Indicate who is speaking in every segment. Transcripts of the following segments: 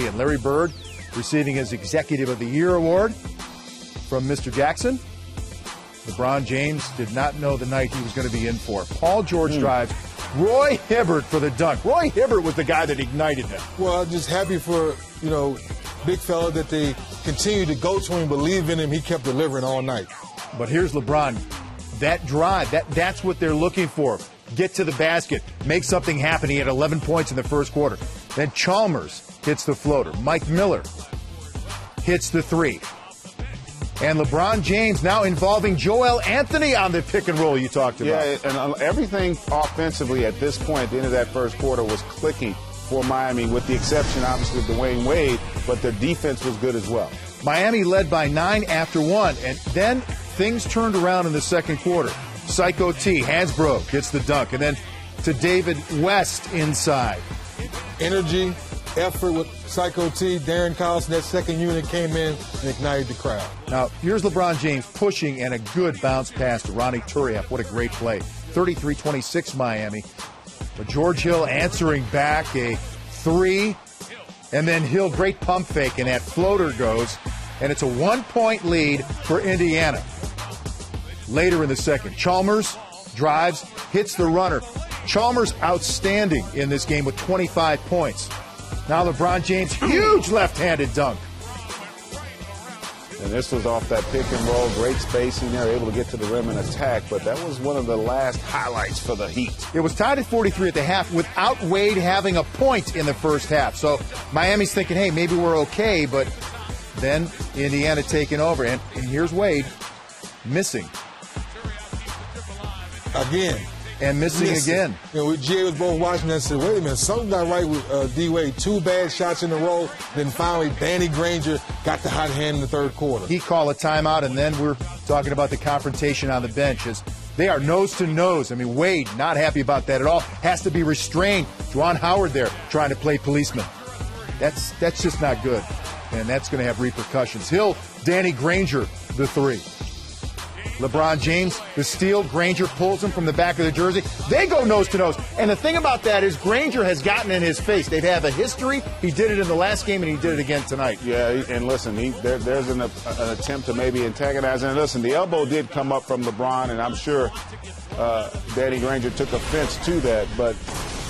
Speaker 1: and Larry Bird receiving his Executive of the Year award from Mr. Jackson. LeBron James did not know the night he was going to be in for. Paul George drives. Roy Hibbert for the dunk. Roy Hibbert was the guy that ignited him.
Speaker 2: Well, I'm just happy for, big fella that they continue to go to him, believe in him. He kept delivering all night.
Speaker 1: But here's LeBron. That drive, that's what they're looking for. Get to the basket, make something happen. He had 11 points in the first quarter. Then Chalmers hits the floater. Mike Miller hits the three. And LeBron James now involving Joel Anthony on the pick and roll you talked about.
Speaker 3: Yeah, and everything offensively at this point, at the end of that first quarter, was clicking for Miami, with the exception, obviously, of Dwayne Wade, but their defense was good as well.
Speaker 1: Miami led by 9 after 1, and then things turned around in the second quarter. Psycho T, Hansbrough gets the dunk, and then to David West inside.
Speaker 2: Energy, effort with Psycho T, Darren Collison, that second unit came in and ignited the crowd.
Speaker 1: Now, here's LeBron James pushing and a good bounce pass to Ronnie Turiaf. What a great play. 33-26 Miami. But George Hill answering back a three, and then Hill, great pump fake, and that floater goes, and it's a 1-point lead for Indiana. Later in the second, Chalmers drives, hits the runner. Chalmers outstanding in this game with 25 points. Now LeBron James, huge left-handed dunk.
Speaker 3: And this was off that pick and roll, great spacing there, able to get to the rim and attack, but that was one of the last highlights for the Heat.
Speaker 1: It was tied at 43 at the half without Wade having a point in the first half. So Miami's thinking, hey, maybe we're okay, but then Indiana taking over. And here's Wade missing.
Speaker 2: Again.
Speaker 1: And missing again.
Speaker 2: Jay was both watching that and said, wait a minute, something not right with D-Wade. 2 bad shots in a row. Then finally, Danny Granger got the hot hand in the third quarter.
Speaker 1: He called a timeout, and then we're talking about the confrontation on the bench. As they are nose to nose. I mean, Wade not happy about that at all. Has to be restrained. Juwan Howard there trying to play policeman. That's just not good. And that's going to have repercussions. Hill, Danny Granger, the three. LeBron James, the steal. Granger pulls him from the back of the jersey. They go nose to nose. And the thing about that is Granger has gotten in his face. They've had a history. He did it in the last game, and he did it again tonight.
Speaker 3: Yeah, and listen, there's an attempt to maybe antagonize. And listen, the elbow did come up from LeBron, and I'm sure Danny Granger took offense to that. But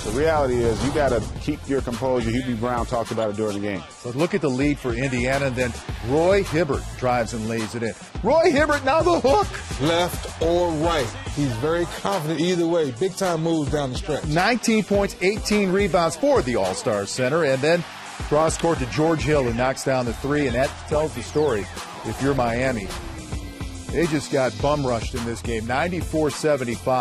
Speaker 3: the reality is you got to keep your composure. Hubie Brown talked about it during the game.
Speaker 1: So look at the lead for Indiana, and then Roy Hibbert drives and lays it in. Roy Hibbert, now the hook.
Speaker 2: Left or right. He's very confident either way. Big-time moves down the stretch.
Speaker 1: 19 points, 18 rebounds for the All-Star Center, and then cross-court to George Hill, who knocks down the three, and that tells the story if you're Miami. They just got bum-rushed in this game, 94-75.